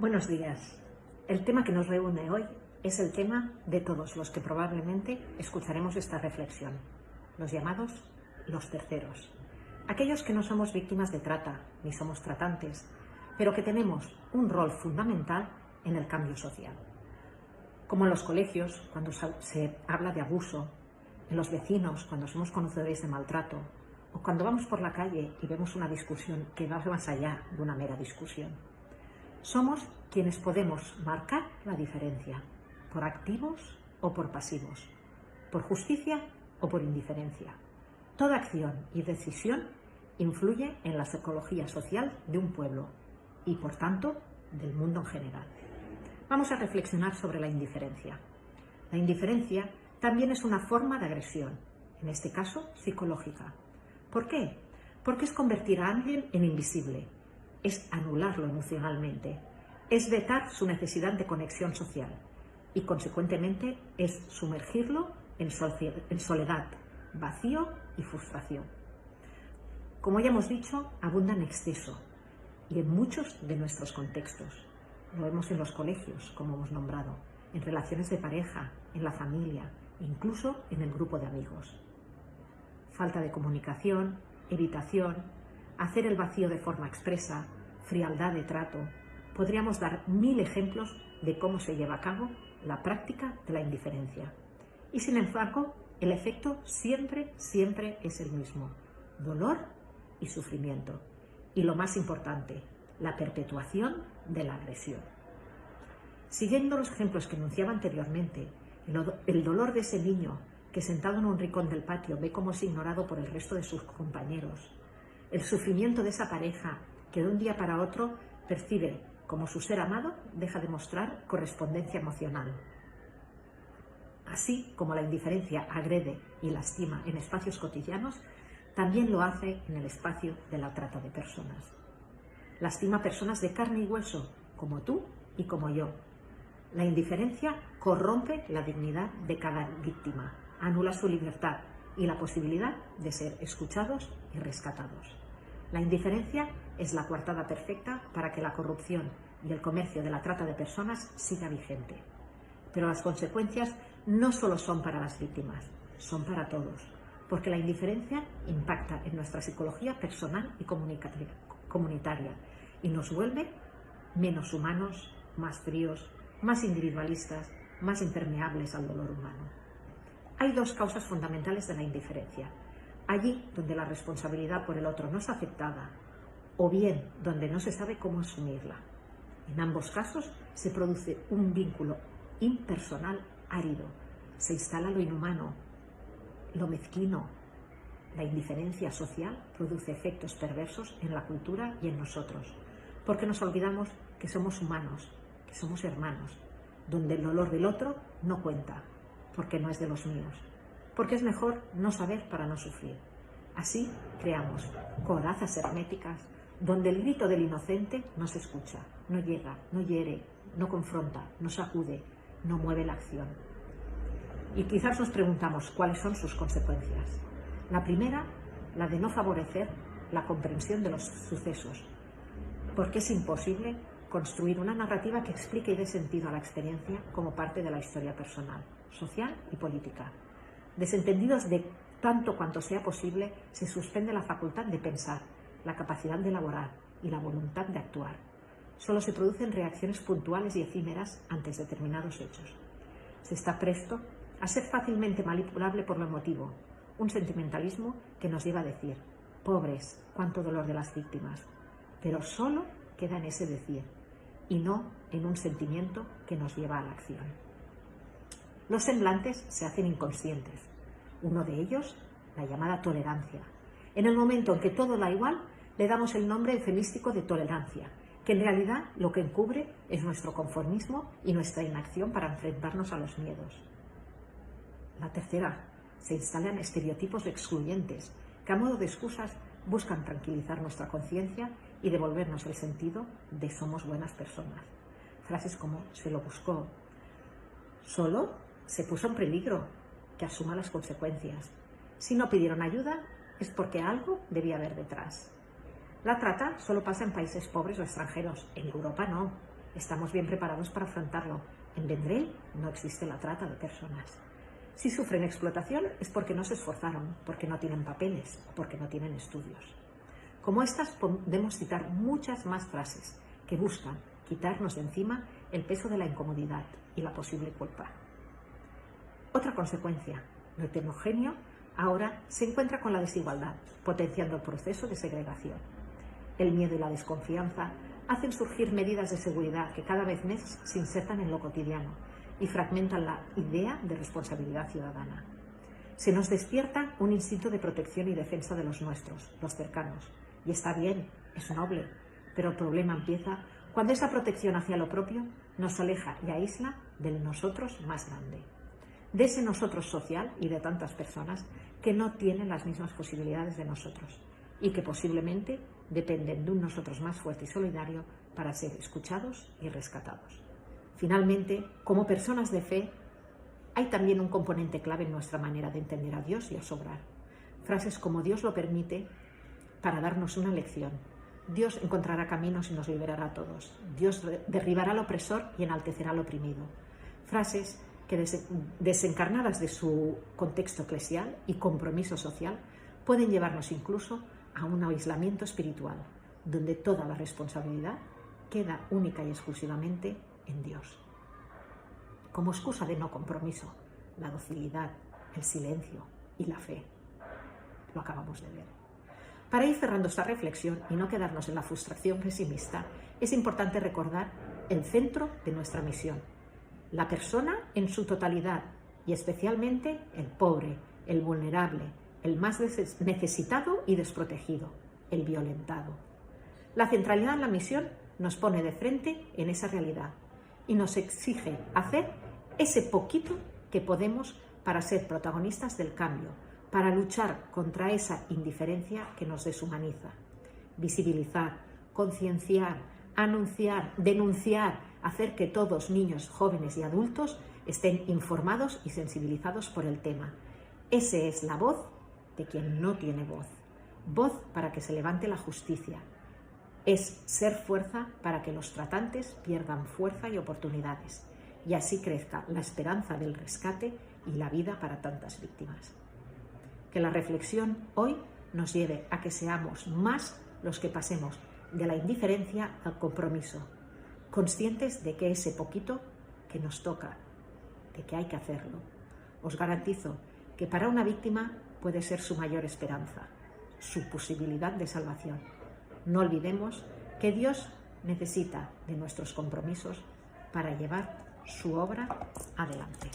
Buenos días. El tema que nos reúne hoy es el tema de todos los que probablemente escucharemos esta reflexión, los llamados los terceros. Aquellos que no somos víctimas de trata, ni somos tratantes, pero que tenemos un rol fundamental en el cambio social. Como en los colegios, cuando se habla de abuso, en los vecinos, cuando somos conocedores de maltrato, o cuando vamos por la calle y vemos una discusión que va más allá de una mera discusión. Somos quienes podemos marcar la diferencia, por activos o por pasivos, por justicia o por indiferencia. Toda acción y decisión influye en la psicología social de un pueblo y, por tanto, del mundo en general. Vamos a reflexionar sobre la indiferencia. La indiferencia también es una forma de agresión, en este caso psicológica. ¿Por qué? Porque es convertir a alguien en invisible, es anularlo emocionalmente, es vetar su necesidad de conexión social y, consecuentemente, es sumergirlo en soledad, vacío y frustración. Como ya hemos dicho, abunda en exceso y en muchos de nuestros contextos. Lo vemos en los colegios, como hemos nombrado, en relaciones de pareja, en la familia, incluso en el grupo de amigos. Falta de comunicación, evitación, hacer el vacío de forma expresa, frialdad de trato. Podríamos dar 1000 ejemplos de cómo se lleva a cabo la práctica de la indiferencia. Y sin embargo, el efecto siempre es el mismo: dolor y sufrimiento. Y lo más importante, la perpetuación de la agresión. Siguiendo los ejemplos que enunciaba anteriormente, el dolor de ese niño que sentado en un rincón del patio ve cómo es ignorado por el resto de sus compañeros, el sufrimiento de esa pareja que de un día para otro percibe como su ser amado deja de mostrar correspondencia emocional. Así como la indiferencia agrede y lastima en espacios cotidianos, también lo hace en el espacio de la trata de personas. Lastima a personas de carne y hueso, como tú y como yo. La indiferencia corrompe la dignidad de cada víctima, anula su libertad y la posibilidad de ser escuchados y rescatados. La indiferencia es la coartada perfecta para que la corrupción y el comercio de la trata de personas siga vigente. Pero las consecuencias no solo son para las víctimas, son para todos, porque la indiferencia impacta en nuestra psicología personal y comunitaria y nos vuelve menos humanos, más fríos, más individualistas, más impermeables al dolor humano. Hay dos causas fundamentales de la indiferencia: allí donde la responsabilidad por el otro no es aceptada, o bien donde no se sabe cómo asumirla. En ambos casos se produce un vínculo impersonal árido, se instala lo inhumano, lo mezquino. La indiferencia social produce efectos perversos en la cultura y en nosotros, porque nos olvidamos que somos humanos, que somos hermanos, donde el dolor del otro no cuenta, porque no es de los míos, porque es mejor no saber para no sufrir. Así creamos corazas herméticas donde el grito del inocente no se escucha, no llega, no hiere, no confronta, no sacude, no mueve la acción. Y quizás nos preguntamos cuáles son sus consecuencias. La primera, la de no favorecer la comprensión de los sucesos, porque es imposible construir una narrativa que explique y dé sentido a la experiencia como parte de la historia personal, social y política. Desentendidos de tanto cuanto sea posible, se suspende la facultad de pensar, la capacidad de elaborar y la voluntad de actuar. Solo se producen reacciones puntuales y efímeras ante determinados hechos. Se está presto a ser fácilmente manipulable por lo emotivo, un sentimentalismo que nos lleva a decir: pobres, cuánto dolor de las víctimas, pero solo queda en ese decir y no en un sentimiento que nos lleva a la acción. Los semblantes se hacen inconscientes. Uno de ellos, la llamada tolerancia. En el momento en que todo da igual, le damos el nombre eufemístico de tolerancia, que en realidad lo que encubre es nuestro conformismo y nuestra inacción para enfrentarnos a los miedos. La tercera, se instalan estereotipos excluyentes que a modo de excusas buscan tranquilizar nuestra conciencia y devolvernos el sentido de somos buenas personas. Frases como se lo buscó, solo se puso en peligro, que asuma las consecuencias. Si no pidieron ayuda es porque algo debía haber detrás. La trata solo pasa en países pobres o extranjeros, en Europa no. estamos bien preparados para afrontarlo. En Vendrell no existe la trata de personas. Si sufren explotación es porque no se esforzaron, porque no tienen papeles o porque no tienen estudios. Como estas podemos citar muchas más frases que buscan quitarnos de encima el peso de la incomodidad y la posible culpa. Otra consecuencia, lo heterogéneo ahora se encuentra con la desigualdad, potenciando el proceso de segregación. El miedo y la desconfianza hacen surgir medidas de seguridad que cada vez más se insertan en lo cotidiano y fragmentan la idea de responsabilidad ciudadana. Se nos despierta un instinto de protección y defensa de los nuestros, los cercanos. Y está bien, es noble, pero el problema empieza cuando esa protección hacia lo propio nos aleja y aísla del nosotros más grande, de ese nosotros social y de tantas personas que no tienen las mismas posibilidades de nosotros y que posiblemente dependen de un nosotros más fuerte y solidario para ser escuchados y rescatados. Finalmente, como personas de fe, hay también un componente clave en nuestra manera de entender a Dios y a su obrar. Frases como Dios lo permite para darnos una lección. Dios encontrará caminos y nos liberará a todos. Dios derribará al opresor y enaltecerá al oprimido. Frases que desencarnadas de su contexto eclesial y compromiso social pueden llevarnos incluso a un aislamiento espiritual, donde toda la responsabilidad queda única y exclusivamente en Dios. Como excusa de no compromiso, la docilidad, el silencio y la fe. Lo acabamos de ver. Para ir cerrando esta reflexión y no quedarnos en la frustración pesimista, es importante recordar el centro de nuestra misión, la persona en su totalidad y especialmente el pobre, el vulnerable, el más necesitado y desprotegido, el violentado. La centralidad en la misión nos pone de frente en esa realidad y nos exige hacer ese poquito que podemos para ser protagonistas del cambio, para luchar contra esa indiferencia que nos deshumaniza. Visibilizar, concienciar, anunciar, denunciar, hacer que todos, niños, jóvenes y adultos, estén informados y sensibilizados por el tema. Esa es la voz de quien no tiene voz. Voz para que se levante la justicia. Es ser fuerza para que los tratantes pierdan fuerza y oportunidades, y así crezca la esperanza del rescate y la vida para tantas víctimas. Que la reflexión hoy nos lleve a que seamos más los que pasemos de la indiferencia al compromiso, conscientes de que ese poquito que nos toca, de que hay que hacerlo. Os garantizo que para una víctima puede ser su mayor esperanza, su posibilidad de salvación. No olvidemos que Dios necesita de nuestros compromisos para llevar su obra adelante.